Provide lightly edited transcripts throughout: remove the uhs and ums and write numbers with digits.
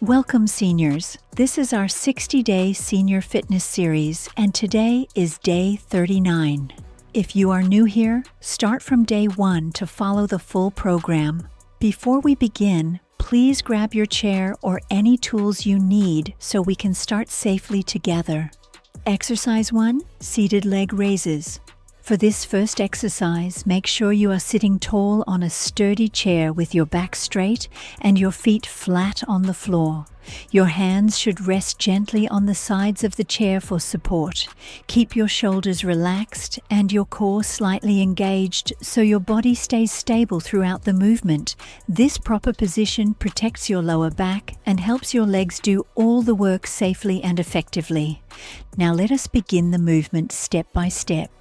Welcome, seniors. This is our 60-day senior fitness series, and today is day 39. If you are new here, start from day 1 to follow the full program. Before we begin, please grab your chair or any tools you need so we can start safely together. Exercise 1, seated leg raises. For this first exercise, make sure you are sitting tall on a sturdy chair with your back straight and your feet flat on the floor. Your hands should rest gently on the sides of the chair for support. Keep your shoulders relaxed and your core slightly engaged so your body stays stable throughout the movement. This proper position protects your lower back and helps your legs do all the work safely and effectively. Now let us begin the movement step by step.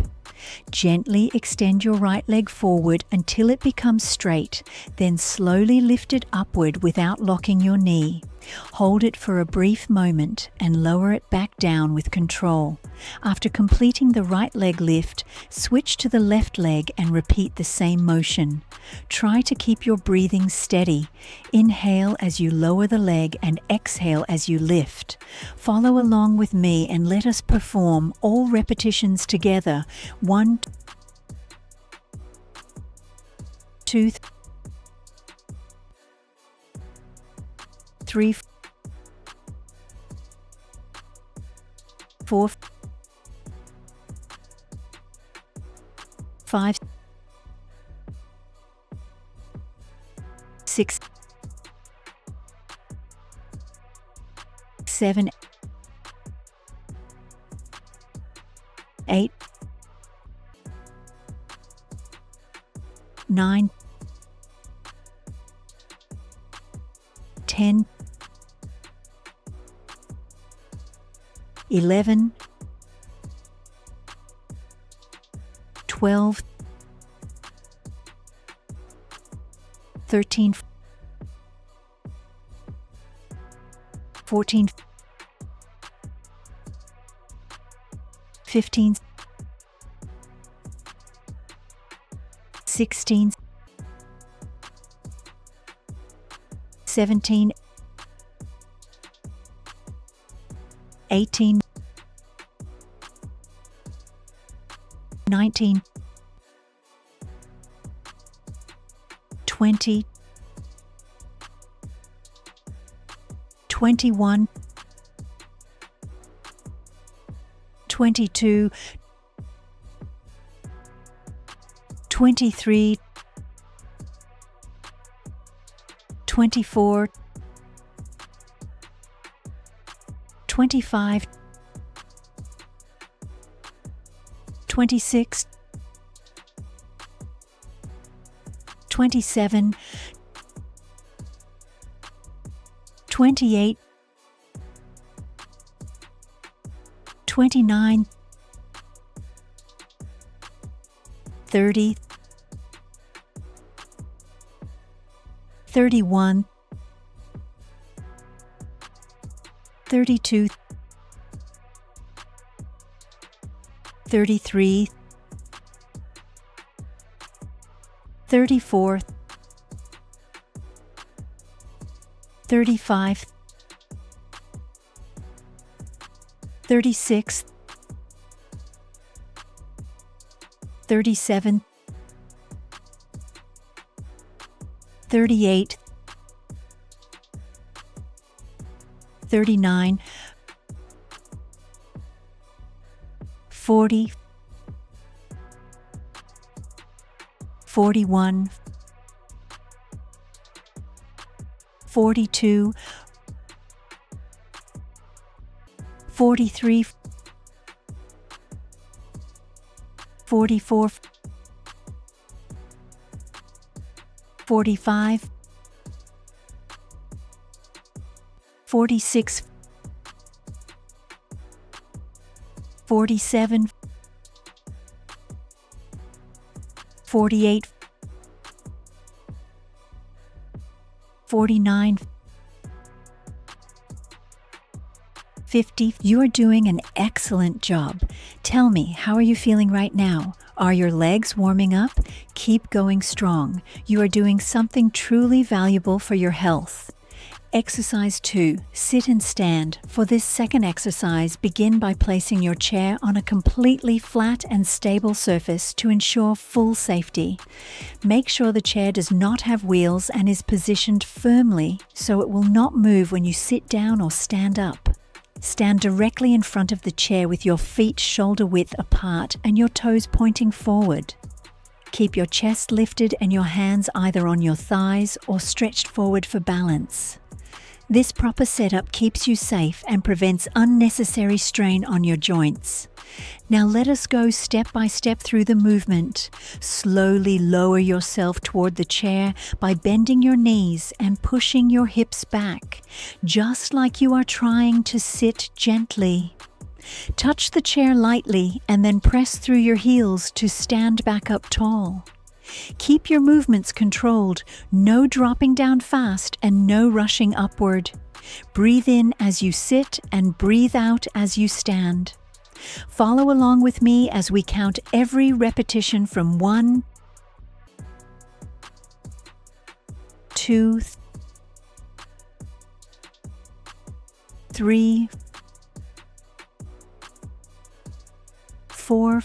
Gently extend your right leg forward until it becomes straight, then slowly lift it upward without locking your knee. Hold it for a brief moment and lower it back down with control. After completing the right leg lift, switch to the left leg and repeat the same motion. Try to keep your breathing steady. Inhale as you lower the leg and exhale as you lift. Follow along with me and let us perform all repetitions together. 1, 2, 3, 4, 5, 6, 7, 8, 9, 10, 11, 12, 13, 14, 15, 16, 17, 18, 19, 20, 21, 22, 23, 24, 25, 26, 27, 28, 29, 30, 31, 32, 33, 34, 35, 36, 37, 38, 39, 40, 41, 42, 43, 44, 45, 46, 47, 48, 49, 50. You are doing an excellent job. Tell me, how are you feeling right now? Are your legs warming up? Keep going strong. You are doing something truly valuable for your health. Exercise 2. Sit and stand. For this second exercise, begin by placing your chair on a completely flat and stable surface to ensure full safety. Make sure the chair does not have wheels and is positioned firmly so it will not move when you sit down or stand up. Stand directly in front of the chair with your feet shoulder width apart and your toes pointing forward. Keep your chest lifted and your hands either on your thighs or stretched forward for balance. This proper setup keeps you safe and prevents unnecessary strain on your joints. Now let us go step by step through the movement. Slowly lower yourself toward the chair by bending your knees and pushing your hips back, just like you are trying to sit gently. Touch the chair lightly and then press through your heels to stand back up tall. Keep your movements controlled, no dropping down fast and no rushing upward. Breathe in as you sit and breathe out as you stand. Follow along with me as we count every repetition from 1, 2, 3, 4,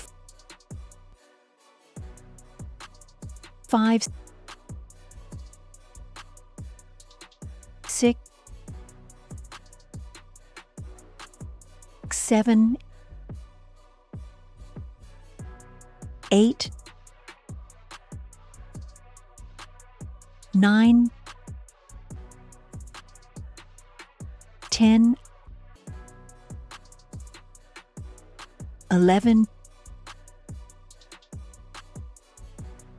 5, 6, 7, 8, 9, 10, 11,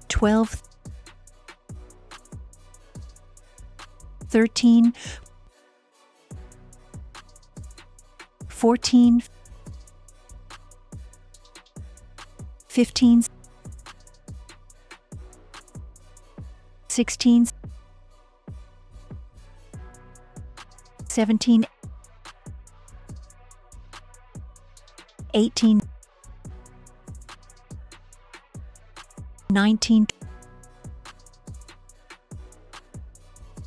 12, 13, 14, 15, 16, 17, 18, 19,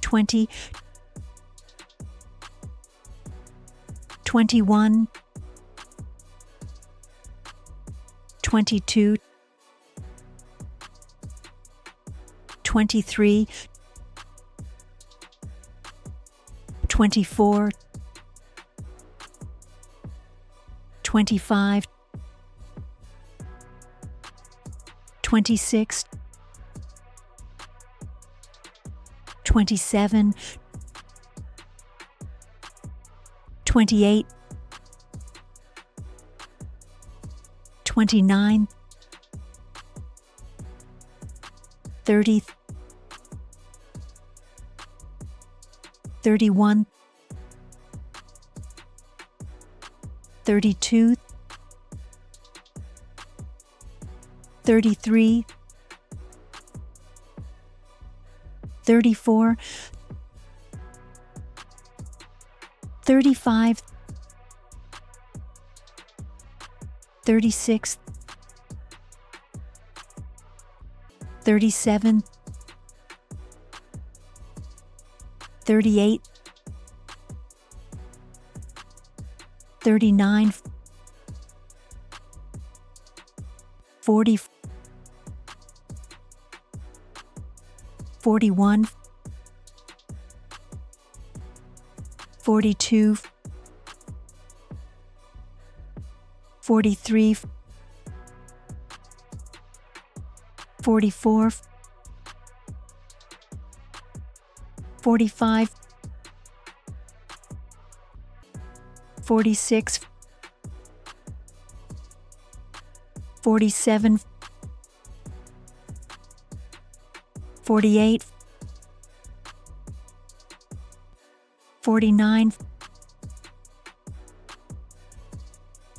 20, 21, 22, 23, 24, 25, 26, 27, 28, 29, 30, 31, 32, 33, 34, 35, 36, 37, 38, 39, 40, 41, 42, 43, 44, 45, 46, 47, 48, 49,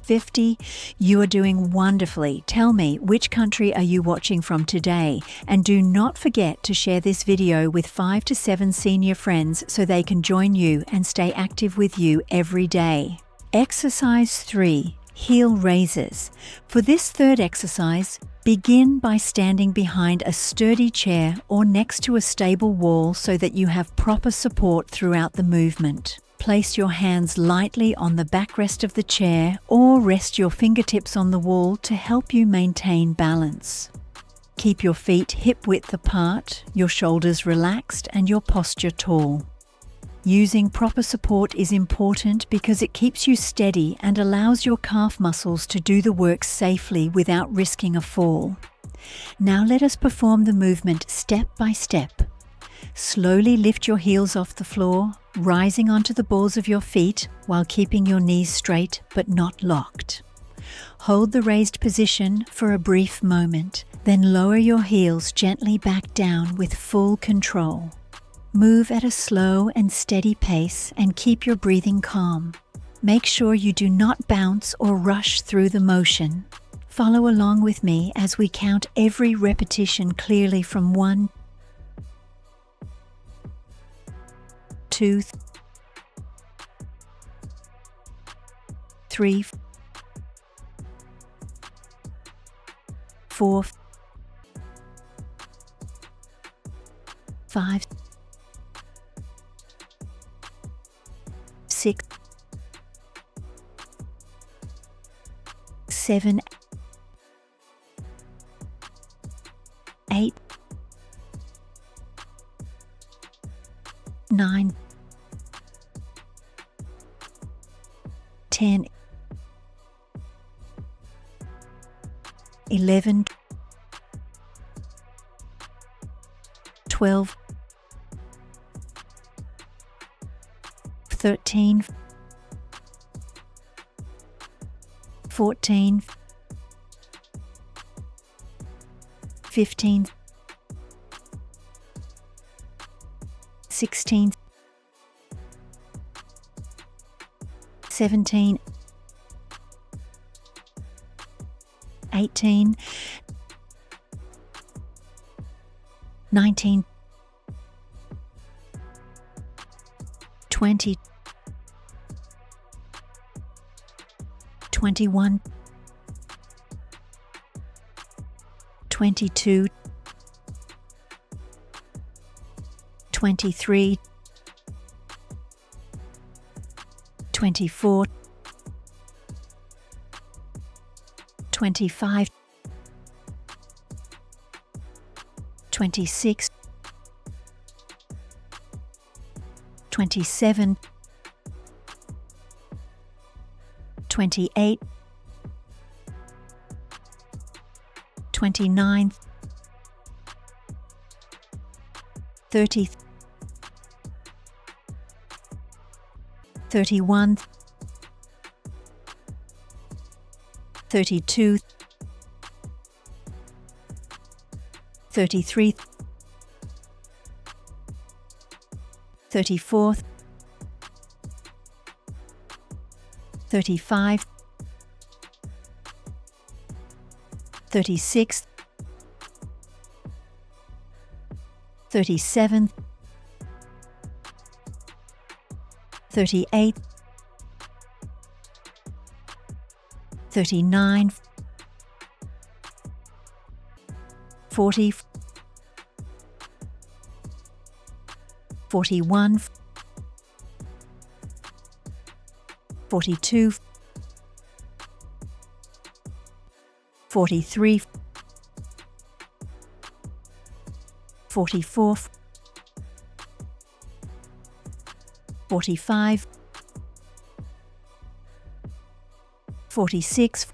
50. You are doing wonderfully. Tell me, which country are you watching from today? And do not forget to share this video with 5 to 7 senior friends so they can join you and stay active with you every day. Exercise 3. heel raises. For this third exercise, begin by standing behind a sturdy chair or next to a stable wall so that you have proper support throughout the movement. Place your hands lightly on the backrest of the chair or rest your fingertips on the wall to help you maintain balance. Keep your feet hip-width apart, your shoulders relaxed, and your posture tall. Using proper support is important because it keeps you steady and allows your calf muscles to do the work safely without risking a fall. Now let us perform the movement step by step. Slowly lift your heels off the floor, rising onto the balls of your feet while keeping your knees straight but not locked. Hold the raised position for a brief moment, then lower your heels gently back down with full control. Move at a slow and steady pace and keep your breathing calm. Make sure you do not bounce or rush through the motion. Follow along with me as we count every repetition clearly from 1, 2, 3, 4, 5, 6, 7, 8, 9, 10, 11, 12, 13, 14, 15, 16, 17, 18, 19, 20, 21, 22, 23, 24, 25, 26, 27, 28, 29, 30, 31, 32, 33, 34, 35, 36, 37, 38, 39, 40, 41, 42, 43, 44, 45, 46,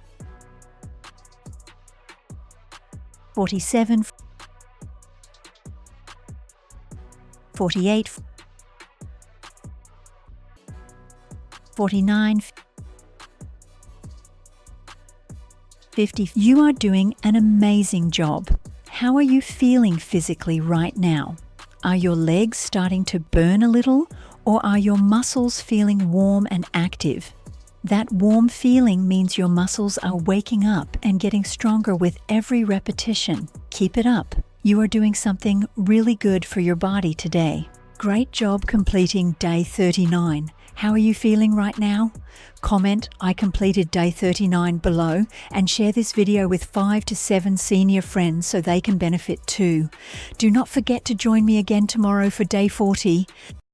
47, 48, 49, 50. You are doing an amazing job. How are you feeling physically right now? Are your legs starting to burn a little, or are your muscles feeling warm and active? That warm feeling means your muscles are waking up and getting stronger with every repetition. Keep it up. You are doing something really good for your body today. Great job completing day 39. How are you feeling right now? Comment "I completed day 39" below and share this video with 5 to 7 senior friends so they can benefit too. Do not forget to join me again tomorrow for day 40.